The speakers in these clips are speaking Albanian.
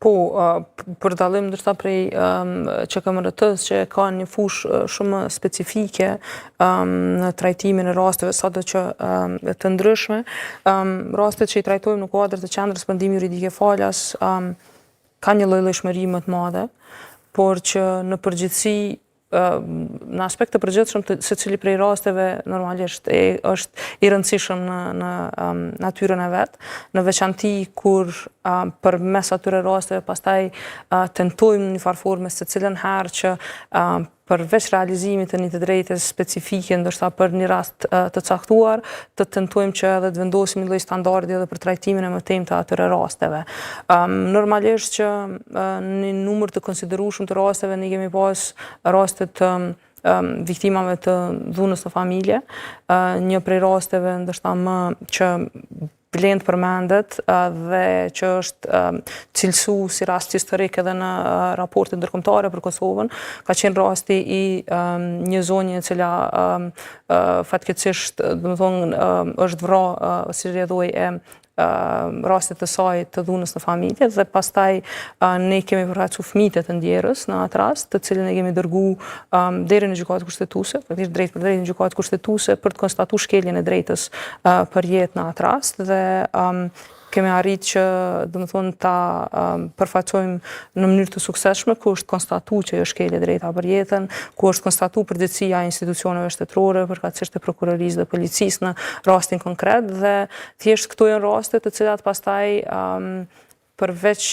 Po, për dallim ndërsa prej QKMRT-s që ka një fushë shumë specifike në trajtimin e rasteve sado që të ndryshme, rastet që i trajtojmë në kuadër të qendrës për ndihmë juridike falas ka një llojshmëri më të madhe, por që në përgjithësi në aspekt të përgjithshëm të secili prej rasteve normalisht është i rëndësishëm në natyrën e vet, në veçanti kur përmes atyre rasteve pastaj tentojmë në një farë forme secilën herë që përveç realizimit të një të drejtës specifike, ndoshta për një rast të caktuar, të tentojmë që edhe të vendosim një lloj standardi edhe për trajtimin e mëtejmë të atyre rasteve. Normalisht që në numër të konsiderueshëm të rasteve ne kemi pas rastet të viktimave të dhunës në familje, një prej rasteve ndoshta më që vlen përmendet dhe që është cilësu si rast historik edhe në raporte ndërkombëtare për Kosovën, ka qenë rasti i një zonje e cila fatkeqësisht, domethënë, është vrarë si rrjedhoj e rastet të saj të dhunës në familje dhe pastaj ne kemi përfaqësuar fëmijët e ndjerës në atë rast, të cilën e kemi dërguar deri në gjykatë kushtetuese, faktikisht drejt për drejt në gjykatë kushtetuese për të konstatuar shkeljen e drejtës për jetë në atë rast dhe kemi arritë që domethënë ta përfaqësojmë në mënyrë të suksesshme ku është konstatuar që është shkelje drejta për jetën, ku është konstatuar përgjegjësia e institucioneve shtetërore, përkatësisht e prokurorisë dhe policisë në rastin konkret dhe thjesht këto janë raste të cilat pastaj përveç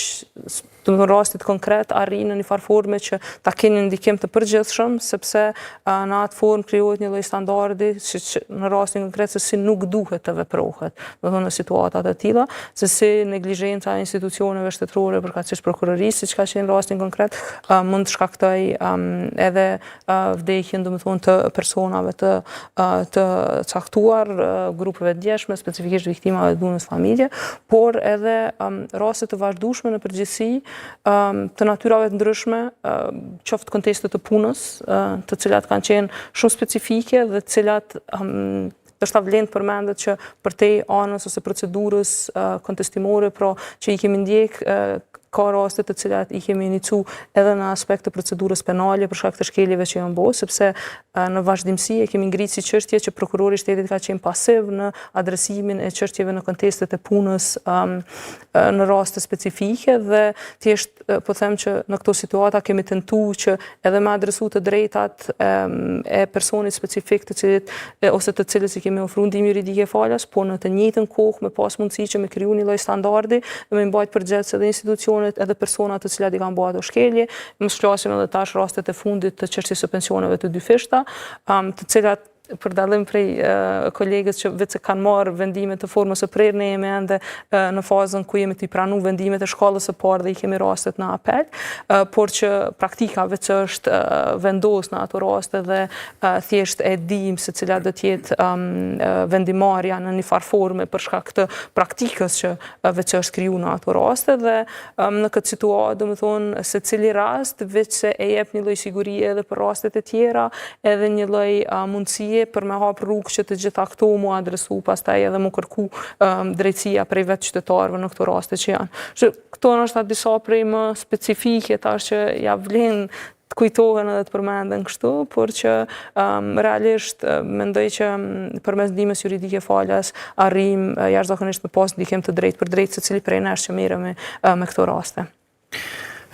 rastit konkret arrin në një farë forme që ta kenë një ndikim të përgjithshëm, sepse në atë formë krijohet një lloj standardi që në rastin konkret se si nuk duhet të veprohet, domethënë në situata të tilla, se si neglizhenca e institucioneve shtetërore përkatësisht prokurorisë, siç ka qenë rastin konkret, mund të shkaktojë edhe vdekjen domethënë të personave të caktuar, grupeve të ndjeshme, specifikisht viktimave të dhunës familje, por edhe raste të vazhdueshme në përgjithësi të natyrave të ndryshme, qoftë konteste të punës, të cilat kanë qenë shumë specifike dhe të cilat ndoshta vlen të përmendet që përtej anës ose procedurës kontestimore, pra që i kemi ndjek ka raste të cilat i kemi inicu edhe në aspekt të procedurës penale për shkak të shkeljeve që janë bërë, sepse në vazhdimsi e kemi ngritë si çështje që prokurori i shtetit ka qenë pasiv në adresimin e çështjeve në kontekstet e punës në raste specifike dhe thjesht po them që në këto situata kemi tentuar që edhe me adresu të drejtat e personit specifik të cilit ose të cilës i kemi ofruar ndihmë juridike falas, po në të njëjtën kohë me pas mundësi që me kriju një lloj standardi dhe me mbajt përgjegjës edhe institucionet edhe personat të cilat i kanë bërë ato shkelje, mos flasim edhe tash rastet e fundit të çështjes së pensioneve të dyfishta, të cilat për dallim prej kolegës që vetë se kanë marrë vendime të formës së prerë, ne jemi ende në fazën ku jemi të pranuar vendimet e shkallës së parë dhe i kemi rastet në apel, por që praktika vetë është vendos në ato raste dhe thjesht e dim se cila do të jetë vendimarrja në një farë forme për shkak të praktikës që vetë është krijuar në ato raste dhe në këtë situatë domethënë secili rast vetë se e jep një lloj sigurie edhe për rastet e tjera, edhe një lloj mundësie për me hap rrugë që të gjitha këto mu adresu pastaj edhe mu kërku drejtësia prej vetë qytetarëve në këto raste që janë. Këto është disa prej më specifike tash që ja vlen të kujtohen edhe të përmenden kështu, por që realisht mendoj që përmes ndihmës juridike falas arrim jashtëzakonisht me pas ndikim të drejtë për drejtë secili prej nesh që merremi me këto raste.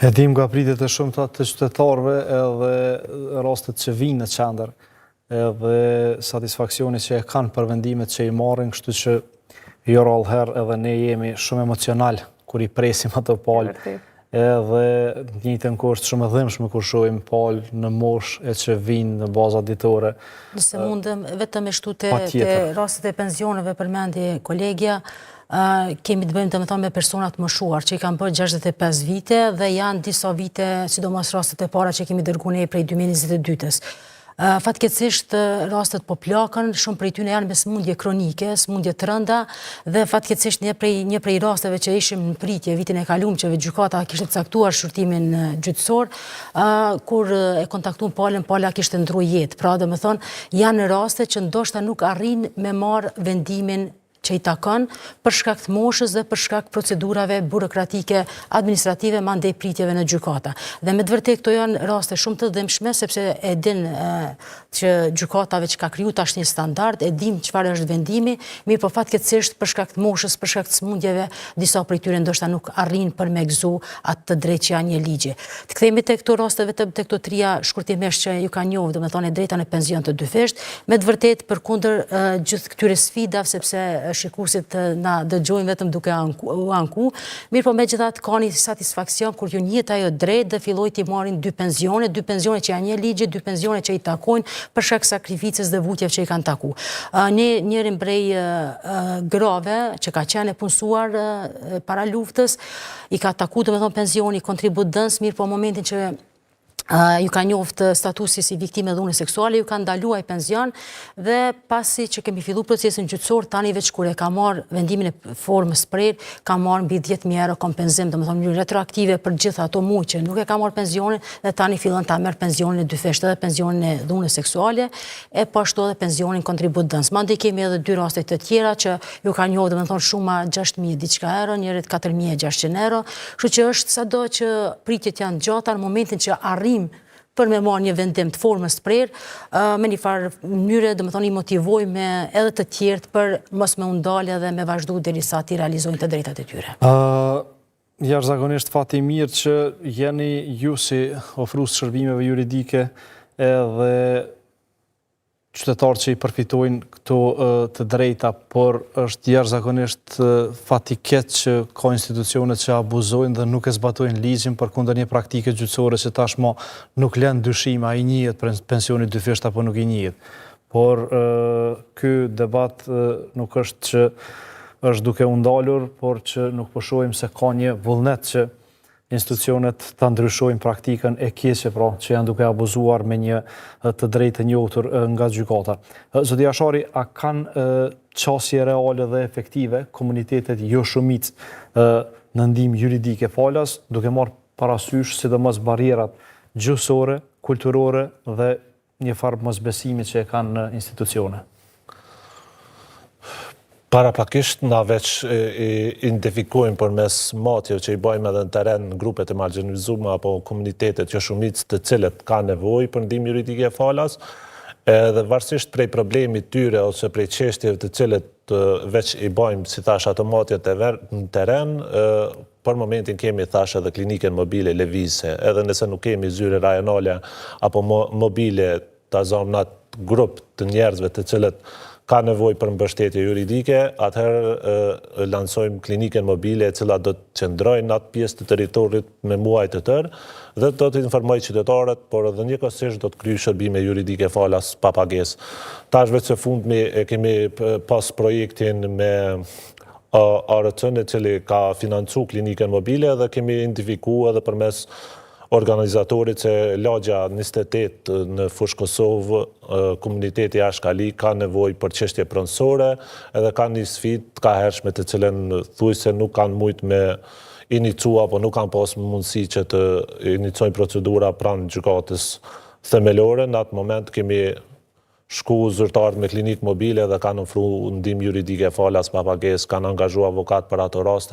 E dim nga pritet e shumta të qytetarëve edhe rastet që vinë në qendër, edhe satisfaksioni që e kanë për vendimet që i marrin, kështu që jo rallëherë edhe ne jemi shumë emocional kur i presim ato palë, edhe në njëjtën kohë është shumë e dhimbshme kur shohim palë në moshë e që vinë në baza ditore. Nëse mundem vetëm e shtu te rastet e pensioneve përmendi kolegja, kemi të bëjmë me personat moshuar që i kanë bërë 65 vite dhe janë disa vite, sidomos rastet e para që kemi dërguar ne prej 2022-s. Fatkeqësisht rastet po plakën, shumë prej tyre janë me sëmundje kronike, sëmundje të rënda dhe fatkeqësisht një prej rasteve që ishim në pritje vitin e kaluar që gjykata kishte caktuar shurtimin gjyqësor, kur e kontaktuan palën, pala kishte ndruar jetë. Pra domethënë janë raste që ndoshta nuk arrin me marr vendimin që i takon për shkak të moshës dhe për shkak procedurave burokratike, administrative, mandej pritjeve në gjykata. Dhe me të vërtetë këto janë raste shumë të dëmshme, sepse e din që gjykatave që ka kriju tash një standard, e dim çfarë është vendimi, mirë po fatkeqësisht për shkak të moshës, për shkak të smundjeve, disa prej tyre ndoshta nuk arrin për me gëzu atë të drejtë që janë një ligje. Të kthehemi tek këto raste vetëm tek këto tria shkurtimisht që ju ka njohur, domethënë drejta në penzion të dyfisht, me të vërtetë përkundër gjithë këtyre sfidave, sepse shikuesit na dëgjojnë vetëm duke u anku, mirë po megjithatë ka një satisfaksion kur ju njihet ajo drejt dhe filloi të marrin dy pensione që janë një ligje, dy pensione që i takojnë për shkak sakrificës dhe vutjeve që i kanë taku. Njërin prej grave që ka qenë e punësuar para luftës, i ka taku domethënë pensioni kontributdhënës, mirë po momentin që ju ka njoft statusi si viktime dhune seksuale, ju ka ndaluar penzion dhe pasi që kemi fillu procesin gjyqësor, tani veç kur e ka marrë vendimin e formës prerë, ka marrë mbi 10.000 euro kompenzim, domethënë në mënyrë retroaktive për gjithë ato muaj që nuk e ka marrë penzionin dhe tani fillon ta merr penzionin e dyfisht, edhe penzionin e dhune seksuale, e po ashtu edhe penzionin kontributdhënës. Mandej kemi edhe dy raste të tjera që ju ka njohur domethënë shuma 6.000 diçka euro, njërit 4.600 euro, kështu që është sado që pritjet janë gjata në momentin që arrin për me marrë një vendim të formës të prerë, me një farë mënyre, domethënë i motivojmë edhe të tjerët për mos me u ndalë dhe me vazhdu derisa ti realizojnë të drejtat e tyre. Jashtëzakonisht fati mirë që jeni ju si ofrues shërbimeve juridike edhe qytetarë që i përfitojnë këto të drejta, por është jashtëzakonisht fati keq që ka institucione që abuzojnë dhe nuk e zbatojnë ligjin përkundër një praktike gjyqësore që tashmë nuk lën dyshim a i njihet pensioni dyfisht apo nuk i njihet. Por ky debat nuk është që është duke u ndalur, por që nuk po shohim se ka një vullnet që institucionet të ndryshojnë praktikën e keqe, pra, që janë duke abuzuar me një të drejtë të njohur nga gjykata. Zoti Jashari, a kanë qasje reale dhe efektive komunitetet jo shumicë në ndihmë juridike falas, duke marrë parasysh sidomos barrierat gjuhësore, kulturore dhe një farë mosbesimi që e kanë në institucione? Paraprakisht na veç identifikojmë përmes matjeve që i bëjmë edhe në teren në grupet e marginalizuara apo komunitetet jo shumicë të cilët kanë nevojë për ndihmë juridike falas, edhe varësisht prej problemit tyre ose prej çështjeve të cilët veç i bëjmë, si thash, ato matjet në teren, për momentin kemi thash edhe klinikën mobile lëvizse, edhe nëse nuk kemi zyre rajonale apo mobile të azamnat grup të njerëzve të cilët ka nevojë për mbështetje juridike, atëherë lansojmë klinikën mobile e cila do të qëndrojnë në atë pjesë të territorit me muaj të tërë dhe do të informoj qytetarët, por edhe njëkohësisht do të kryej shërbime juridike falas pa pagesë. Tash veç së fundmi e kemi pas projektin me ARC-n i cili ka financu klinikën mobile dhe kemi identifikuar edhe përmes organizatorit që lagja 28 në fushë Kosovë, komuniteti Ashkali ka nevojë për çështje pronësore edhe ka një sfidë ka hershme të cilën thuajse nuk kanë mujtë me inicua apo nuk kanë pas mundësi që të inicojnë procedura pranë gjykatës themelore. Në atë moment kemi shku zyrtarët me klinikë mobile dhe kanë ofruar ndihmë juridike falas pa pagesë, kanë angazhuar avokat për ato raste.